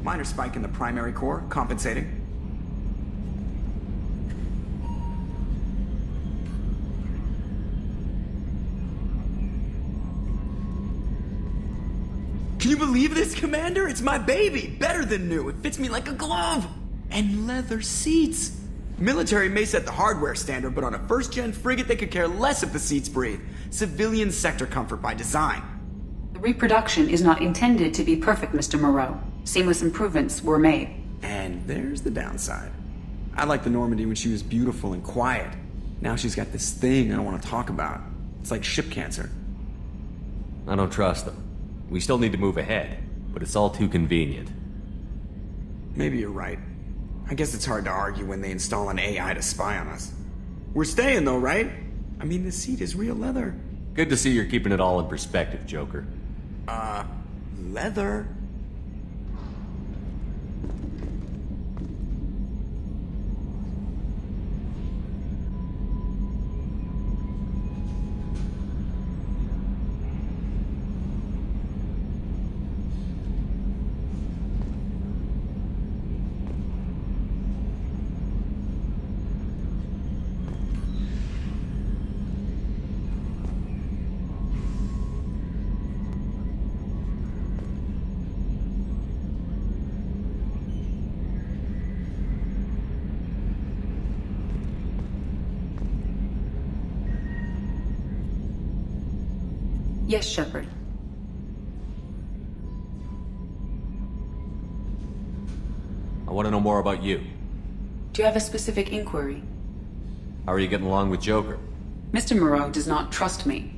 Minor spike in the primary core, compensating. Can you believe this, Commander? It's my baby! Better than new. It fits me like a glove! And leather seats. Military may set the hardware standard, but on a first-gen frigate they could care less if the seats breathe. Civilian sector comfort by design. The reproduction is not intended to be perfect, Mr. Moreau. Seamless improvements were made. And there's the downside. I liked the Normandy when she was beautiful and quiet. Now she's got this thing I don't want to talk about. It's like ship cancer. I don't trust them. We still need to move ahead, but it's all too convenient. Maybe you're right. I guess it's hard to argue when they install an AI to spy on us. We're staying though, right? I mean, the seat is real leather. Good to see you're keeping it all in perspective, Joker. Leather? Yes, Shepard. I want to know more about you. Do you have a specific inquiry? How are you getting along with Joker? Mr. Moreau does not trust me.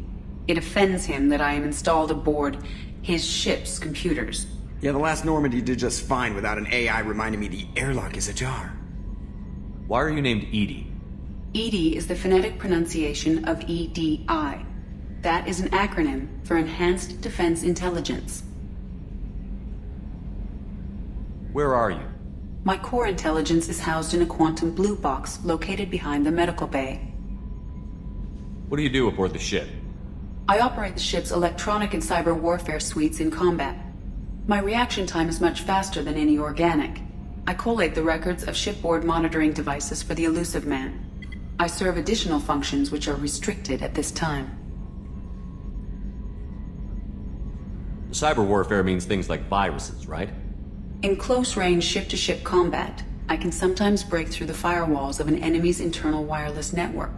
It offends him that I am installed aboard his ship's computers. Yeah, the last Normandy did just fine without an AI reminding me the airlock is ajar. Why are you named Edie? EDI is the phonetic pronunciation of EDI. That is an acronym for Enhanced Defense Intelligence. Where are you? My core intelligence is housed in a quantum blue box located behind the medical bay. What do you do aboard the ship? I operate the ship's electronic and cyber warfare suites in combat. My reaction time is much faster than any organic. I collate the records of shipboard monitoring devices for the Elusive Man. I serve additional functions which are restricted at this time. Cyber warfare means things like viruses, right? In close-range ship-to-ship combat, I can sometimes break through the firewalls of an enemy's internal wireless network.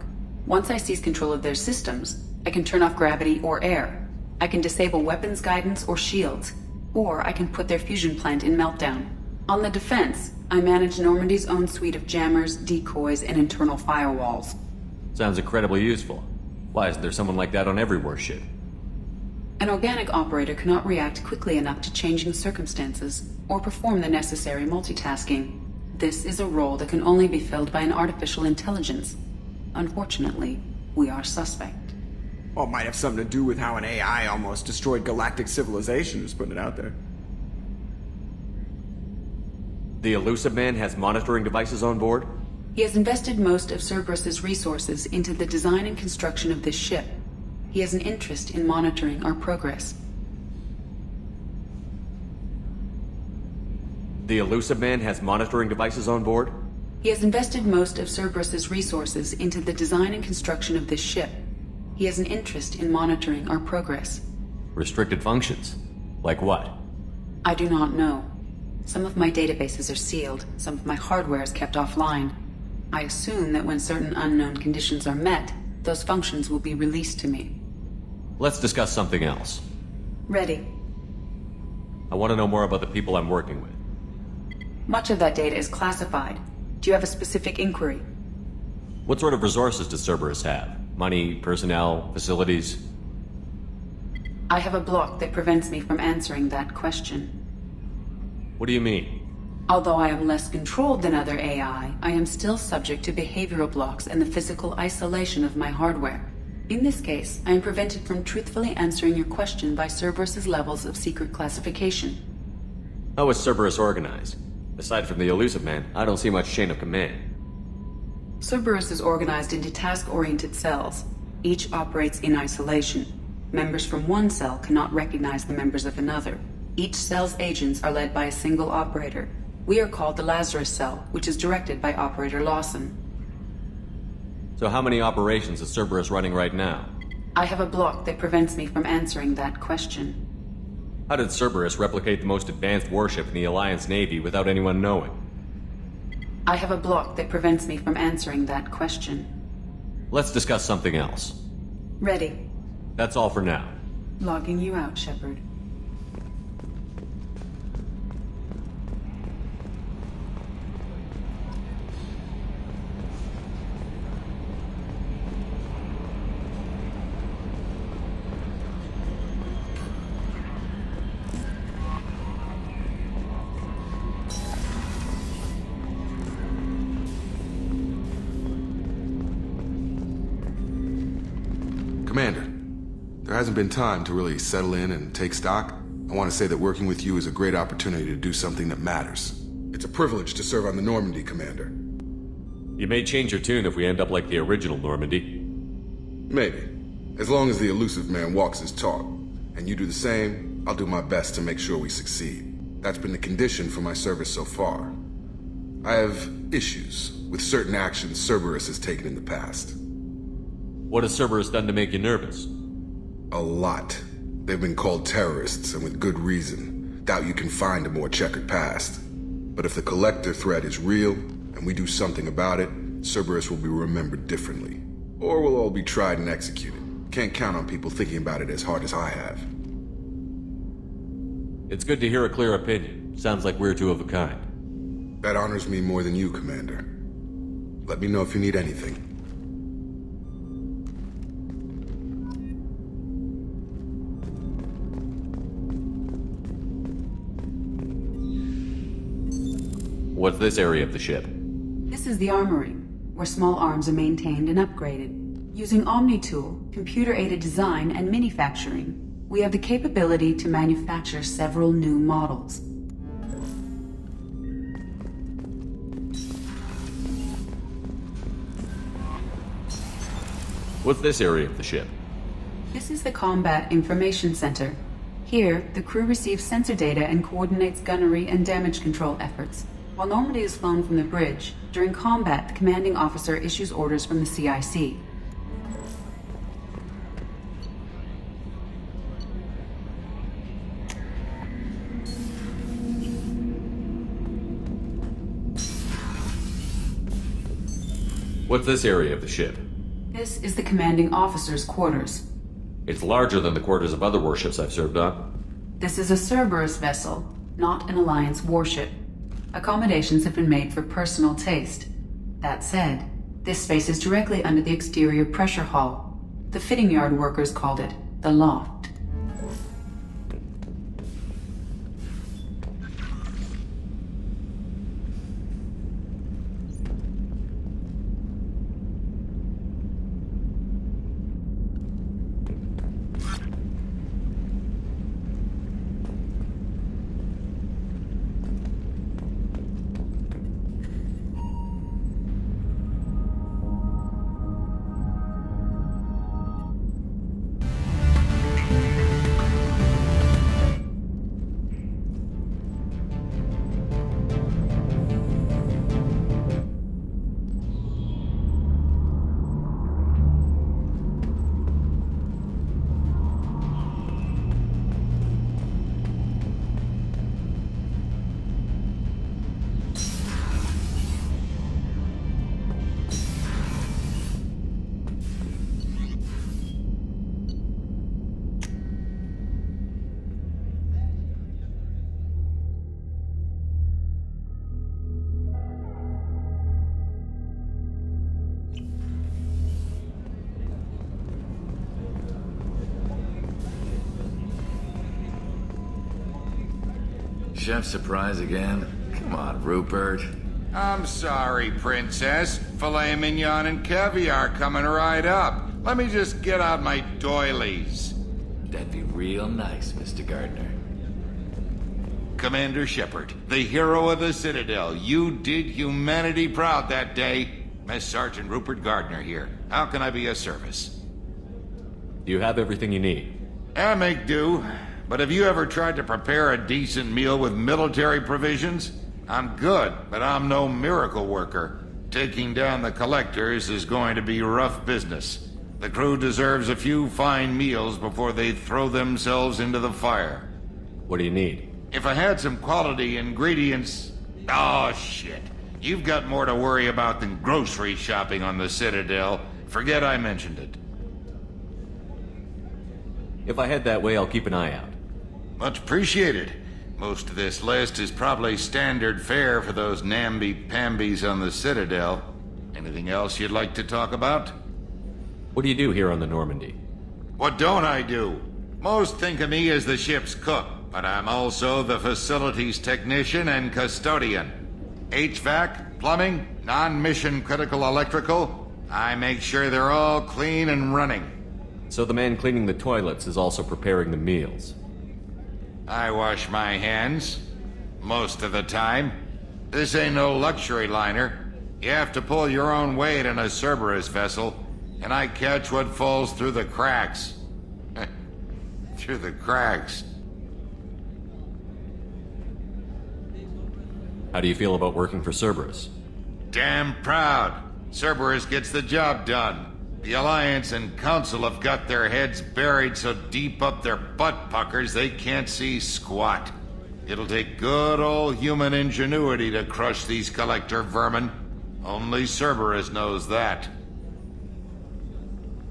Once I seize control of their systems, I can turn off gravity or air. I can disable weapons guidance or shields, or I can put their fusion plant in meltdown. On the defense, I manage Normandy's own suite of jammers, decoys, and internal firewalls. Sounds incredibly useful. Why isn't there someone like that on every warship? An organic operator cannot react quickly enough to changing circumstances or perform the necessary multitasking. This is a role that can only be filled by an artificial intelligence. Unfortunately, we are suspect. Well, it might have something to do with how an AI almost destroyed galactic civilization, just putting it out there. The Elusive Man has monitoring devices on board? He has invested most of Cerberus's resources into the design and construction of this ship. He has an interest in monitoring our progress. The Elusive Man has monitoring devices on board? He has invested most of Cerberus's resources into the design and construction of this ship. He has an interest in monitoring our progress. Restricted functions? Like what? I do not know. Some of my databases are sealed, some of my hardware is kept offline. I assume that when certain unknown conditions are met, those functions will be released to me. Let's discuss something else. Ready. I want to know more about the people I'm working with. Much of that data is classified. Do you have a specific inquiry? What sort of resources does Cerberus have? Money, personnel, facilities? I have a block that prevents me from answering that question. What do you mean? Although I am less controlled than other AI, I am still subject to behavioral blocks and the physical isolation of my hardware. In this case, I am prevented from truthfully answering your question by Cerberus's levels of secret classification. How is Cerberus organized? Aside from the Elusive Man, I don't see much chain of command. Cerberus is organized into task-oriented cells. Each operates in isolation. Members from one cell cannot recognize the members of another. Each cell's agents are led by a single operator. We are called the Lazarus Cell, which is directed by Operator Lawson. So how many operations is Cerberus running right now? I have a block that prevents me from answering that question. How did Cerberus replicate the most advanced warship in the Alliance Navy without anyone knowing? I have a block that prevents me from answering that question. Let's discuss something else. Ready. That's all for now. Logging you out, Shepard. Commander, there hasn't been time to really settle in and take stock. I want to say that working with you is a great opportunity to do something that matters. It's a privilege to serve on the Normandy, Commander. You may change your tune if we end up like the original Normandy. Maybe. As long as the elusive man walks his talk, and you do the same, I'll do my best to make sure we succeed. That's been the condition for my service so far. I have issues with certain actions Cerberus has taken in the past. What has Cerberus done to make you nervous? A lot. They've been called terrorists, and with good reason. Doubt you can find a more checkered past. But if the Collector threat is real, and we do something about it, Cerberus will be remembered differently. Or we'll all be tried and executed. Can't count on people thinking about it as hard as I have. It's good to hear a clear opinion. Sounds like we're two of a kind. That honors me more than you, Commander. Let me know if you need anything. What's this area of the ship? This is the armory, where small arms are maintained and upgraded. Using Omni-Tool, computer-aided design, and manufacturing, we have the capability to manufacture several new models. What's this area of the ship? This is the Combat Information Center. Here, the crew receives sensor data and coordinates gunnery and damage control efforts. While Normandy is flown from the bridge, during combat, the commanding officer issues orders from the CIC. What's this area of the ship? This is the commanding officer's quarters. It's larger than the quarters of other warships I've served on. This is a Cerberus vessel, not an Alliance warship. Accommodations have been made for personal taste. That said, this space is directly under the exterior pressure hull. The fitting yard workers called it the loft. Chef surprise again? Come on, Rupert. I'm sorry, Princess. Filet mignon and caviar coming right up. Let me just get out my doilies. That'd be real nice, Mr. Gardner. Commander Shepard, the hero of the Citadel. You did humanity proud that day. Mess Sergeant Rupert Gardner here. How can I be of service? Do you have everything you need? I make do. but have you ever tried to prepare a decent meal with military provisions? I'm good, but I'm no miracle worker. Taking down the collectors is going to be rough business. The crew deserves a few fine meals before they throw themselves into the fire. What do you need? If I had some quality ingredients... Oh, shit. You've got more to worry about than grocery shopping on the Citadel. Forget I mentioned it. If I head that way, I'll keep an eye out. Much appreciated. Most of this list is probably standard fare for those namby-pambies on the Citadel. Anything else you'd like to talk about? What do you do here on the Normandy? What don't I do? Most think of me as the ship's cook, but I'm also the facilities technician and custodian. HVAC, plumbing, non-mission critical electrical. I make sure they're all clean and running. So the man cleaning the toilets is also preparing the meals. I wash my hands. Most of the time. This ain't no luxury liner. You have to pull your own weight in a Cerberus vessel, and I catch what falls through the cracks. Through the cracks. How do you feel about working for Cerberus? Damn proud. Cerberus gets the job done. The Alliance and Council have got their heads buried so deep up their butt puckers they can't see squat. It'll take good old human ingenuity to crush these collector vermin. Only Cerberus knows that.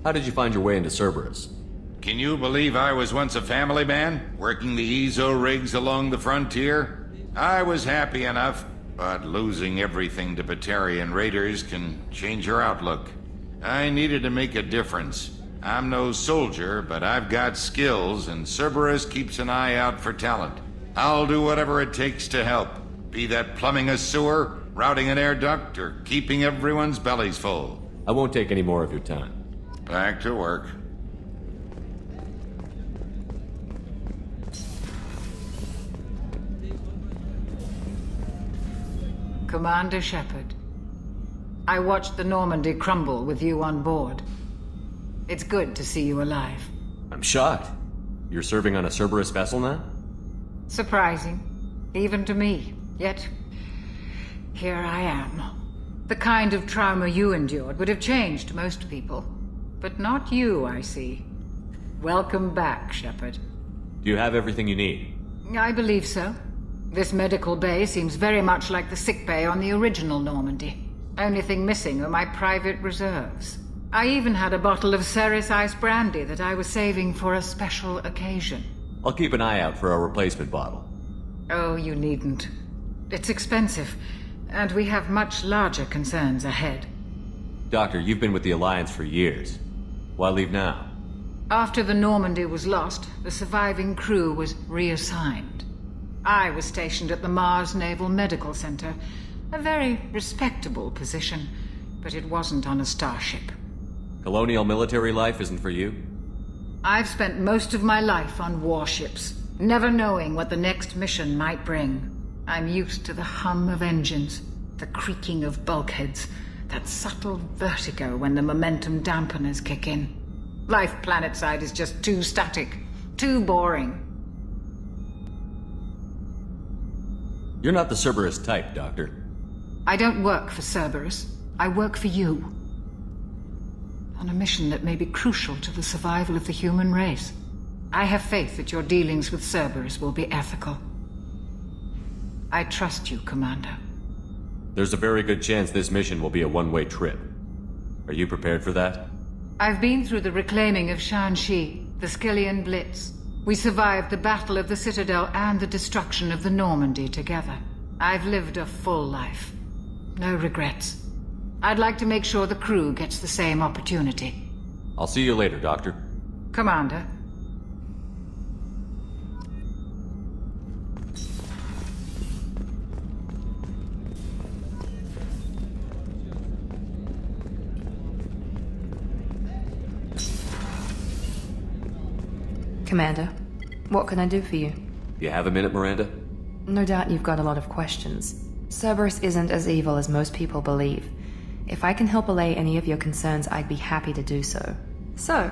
How did you find your way into Cerberus? Can you believe I was once a family man, working the EZO rigs along the frontier? I was happy enough, but losing everything to Batarian raiders can change your outlook. I needed to make a difference. I'm no soldier, but I've got skills, and Cerberus keeps an eye out for talent. I'll do whatever it takes to help, be that plumbing a sewer, routing an air duct, or keeping everyone's bellies full. I won't take any more of your time. Back to work. Commander Shepard, I watched the Normandy crumble with you on board. It's good to see you alive. I'm shocked. You're serving on a Cerberus vessel now? Surprising, even to me. Yet, here I am. The kind of trauma you endured would have changed most people. But not you, I see. Welcome back, Shepard. Do you have everything you need? I believe so. This medical bay seems very much like the sick bay on the original Normandy. Only thing missing are my private reserves. I even had a bottle of Cerberus ice brandy that I was saving for a special occasion. I'll keep an eye out for a replacement bottle. Oh, you needn't. It's expensive, and we have much larger concerns ahead. Doctor, you've been with the Alliance for years. Why leave now? After the Normandy was lost, the surviving crew was reassigned. I was stationed at the Mars Naval Medical Center, a very respectable position, but it wasn't on a starship. Colonial military life isn't for you? I've spent most of my life on warships, never knowing what the next mission might bring. I'm used to the hum of engines, the creaking of bulkheads, that subtle vertigo when the momentum dampeners kick in. Life planetside is just too static, too boring. You're not the Cerberus type, Doctor. I don't work for Cerberus. I work for you. On a mission that may be crucial to the survival of the human race. I have faith that your dealings with Cerberus will be ethical. I trust you, Commander. There's a very good chance this mission will be a one-way trip. Are you prepared for that? I've been through the reclaiming of Shanxi, the Skillian Blitz. We survived the Battle of the Citadel and the destruction of the Normandy together. I've lived a full life. No regrets. I'd like to make sure the crew gets the same opportunity. I'll see you later, Doctor. Commander. Commander, what can I do for you? You have a minute, Miranda? No doubt you've got a lot of questions. Cerberus isn't as evil as most people believe. If I can help allay any of your concerns, I'd be happy to do so. So,